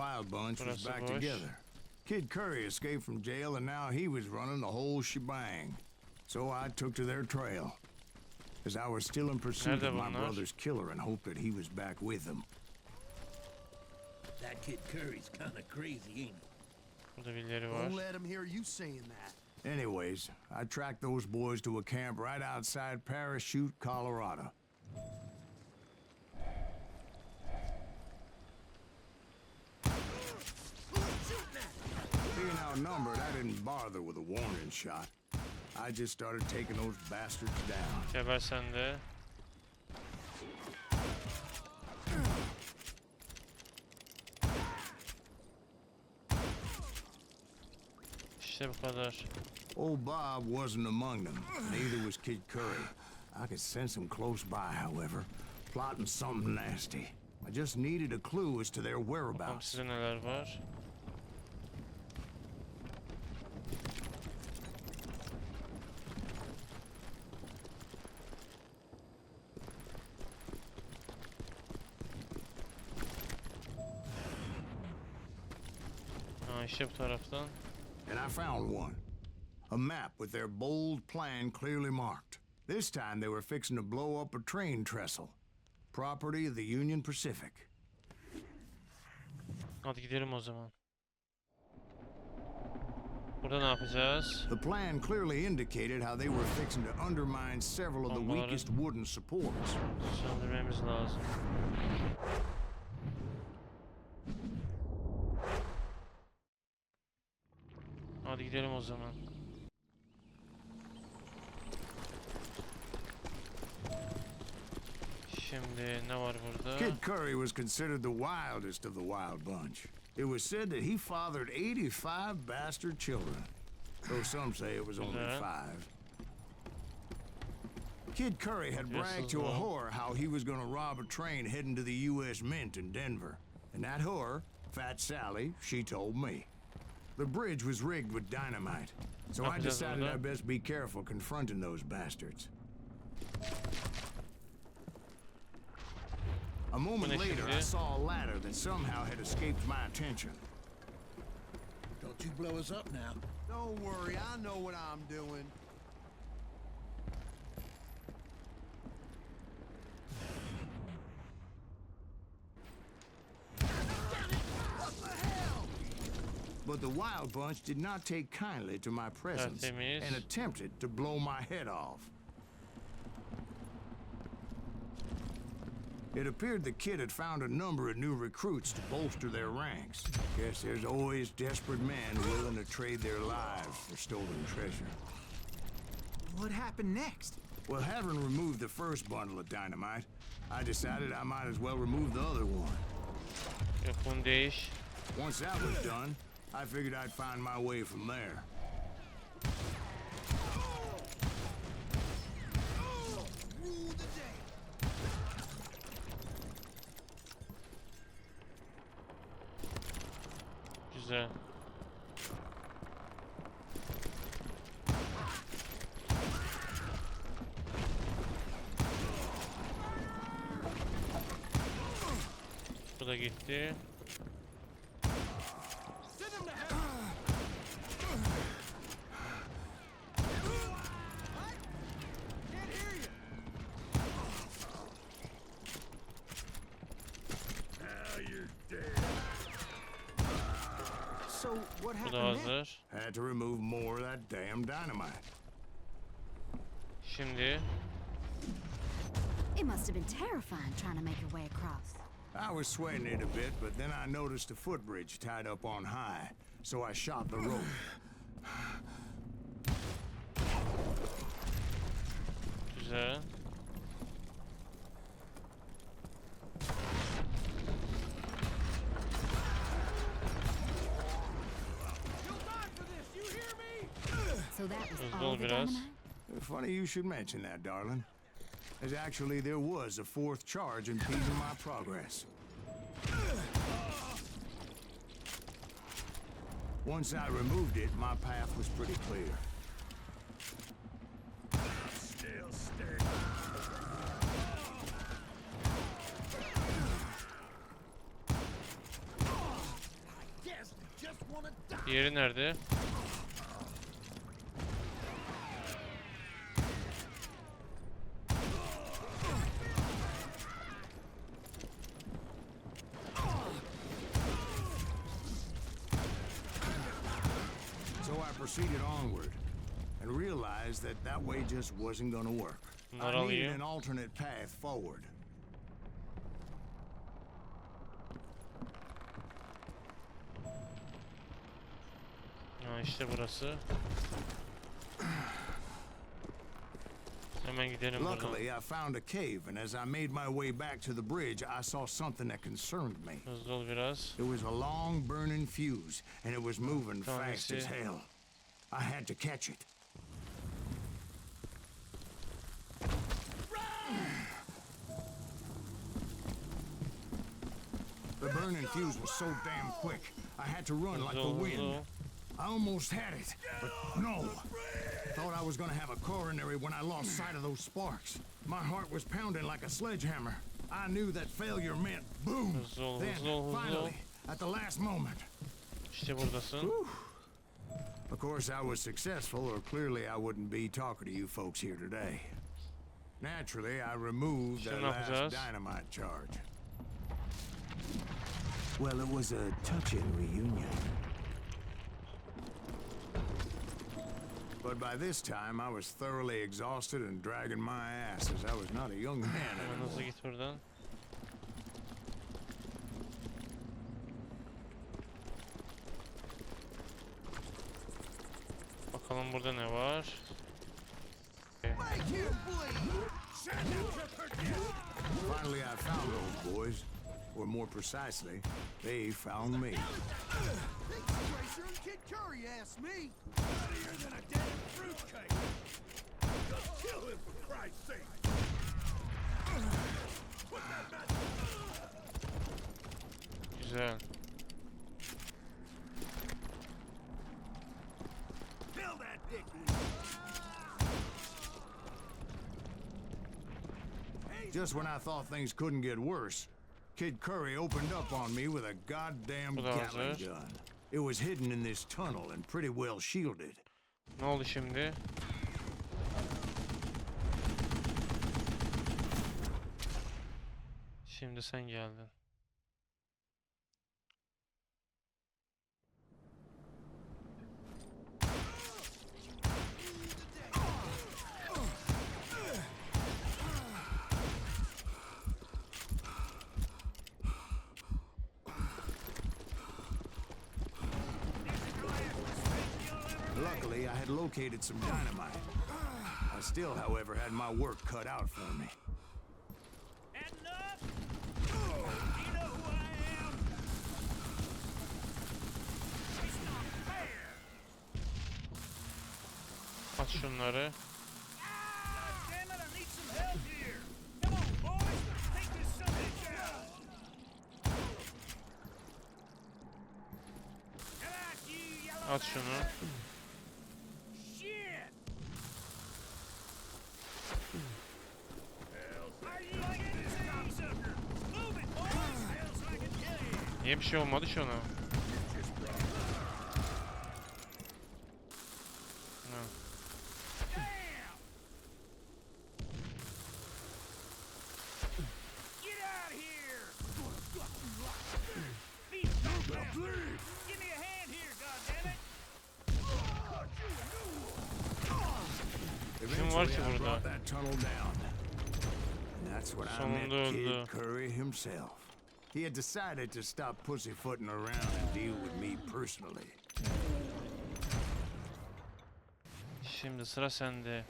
Wild Bunch was Burası back boş. together. Kid Curry escaped from jail and now he was running the whole shebang. So I took to their trail. As I was still in pursuit Nerede of my bunlar? brother's killer and hoped that he was back with them. That Kid Curry's kind of crazy, ain't he? Burada birileri var. Don't let him hear you saying that. Anyways, I tracked those boys to a camp right outside Parachute, Colorado. Being outnumbered, I didn't bother with a warning shot. I just started taking those bastards down. Geber sen de. İşte bu kadar. Old Bob wasn't among them. Neither was Kid Curry. I could sense him close by, however, plotting something nasty. I just needed a clue as to their Bakalım whereabouts. sizde neler var. Ha işte bu taraftan. And I found one. A map with their bold plan clearly marked. This time they were fixing to blow up a train trestle. Property of the Union Pacific. Hadi gidelim o zaman. Burada ne yapacağız? The plan clearly indicated how they were fixing to undermine several of the Bombaları weakest wooden supports. söndürmemiz lazım. Hadi gidelim o zaman. Şimdi ne var burada? Kid Curry was considered the wildest of the wild bunch. It was said that he fathered 85 bastard children, though some say it was only Güzel. 5. Kid Curry had bragged to a Güzel. whore how he was going to rob a train heading to the U.S. Mint in Denver. And that whore, Fat Sally, she told me. The bridge was rigged with dynamite, so I Yapacağız decided orada. I'd best be careful confronting those bastards. A moment ne later, I şimdi? saw a ladder that somehow had escaped my attention. Don't you blow us up now. Don't worry, I know what I'm doing. But the Wild Bunch did not take kindly to my presence Tertemiz. and attempted to blow my head off. It appeared the kid had found a number of new recruits to bolster their ranks. Guess there's always desperate men willing to trade their lives for stolen treasure. What happened next? Well, having removed the first bundle of dynamite, I decided I might as well remove the other one. Yapın değiş. Once that was done, I figured I'd find my way from there. Rule the day. Güzel. Bu da gitti. Send him to hell. What? Can't hear you. Now you're dead. So what Bu da happened next? hazır. Had to remove more of that damn dynamite. Şimdi It must have been terrifying trying to make your way across. I was sweating it a bit, but then I noticed a footbridge tied up on high, so I shot the rope. güzel. You'll die for this, you hear me? So that was Hızlı all ol the biraz. dynamite? Funny you should mention that, darling. As actually there was a fourth charge impeding my progress. Once I removed it, my path was pretty clear. Still standing. wanna die. Diğeri nerede? So I proceeded onward and realized that that way just wasn't gonna work. Bunları I needed alayım. an alternate path forward. Ha işte burası. Hemen gidelim buradan. Luckily, I found a cave, and as I made my way back to the bridge, I saw something that concerned me. Hızlı ol biraz. It was a long burning fuse, and it was moving Tamam, fast as hell. I had to catch it. The burning fuse was so damn quick, I had to run like Hızlı the ol, hızlı wind. ol. I almost had it, but no. Thought I was gonna have a coronary when I lost sight of those sparks. My heart was pounding like a sledgehammer. I knew that failure meant boom. Hızlı ol, Then, hızlı ol, hızlı ol. finally, at the last moment. İşte buradasın. Of course, I was successful, or clearly I wouldn't be talking to you folks here today. Naturally, I removed the Şimdi ne last yapacağız? dynamite charge. Well, it was a touching reunion. But by this time, I was thoroughly exhausted and dragging my ass as I was not a young man Hemen anymore. hızlı git buradan. Bakalım burada ne var? Make him bleed! Send him to perdition! Finally, I found those boys. Or more precisely, they found me. Think Tracer and Kid Curry asked me! Bloodier than a damn fruitcake! Just kill him for Christ's sake! Put that man... Güzel. Kill that dickhead! Just when I thought things couldn't get worse, Kid Curry opened up on me with a goddamn Bu da Gatling hazır. gun. It was hidden in this tunnel and pretty well shielded. Ne oldu şimdi? Şimdi sen geldin. Luckily, I had located some dynamite. I still, however, had my work cut out for me. Had enough? You know who I am? It's not fair! At şunları. God damn it, I need some help here! Come on, boys! Take this son of a bitch out! Come out, you yellow At şunu. bastard! Shit! Are you getting me, sucker? Move it, boys! Else I can kill you! Niye bir şey olmadı şuna? Ha. Damn! Get out of here! Beat the bastard! Give me a hand here, goddammit! Kim var ki Eventually, I burada? brought that tunnel down. And that's when I met Sonunda öldü. Kid Curry himself. He had decided to stop pussyfooting around and deal with me personally. Şimdi sıra sende.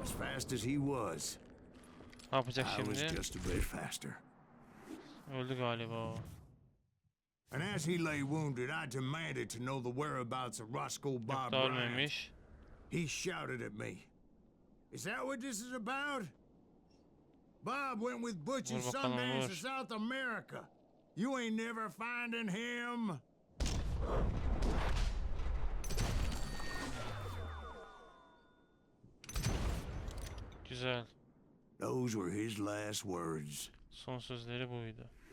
As fast as he was, Ne yapacak I was şimdi? just a bit faster. Öldü galiba o. And as he lay wounded, I demanded to know the whereabouts of Roscoe Bob Daha Bryant. ölmemiş. He shouted at me. Is that what this is about? Bob went with Butch and Vur bakalım, Sundance vur. to South America. You ain't never finding him. Güzel. Those were his last words. Son sözleri buydu.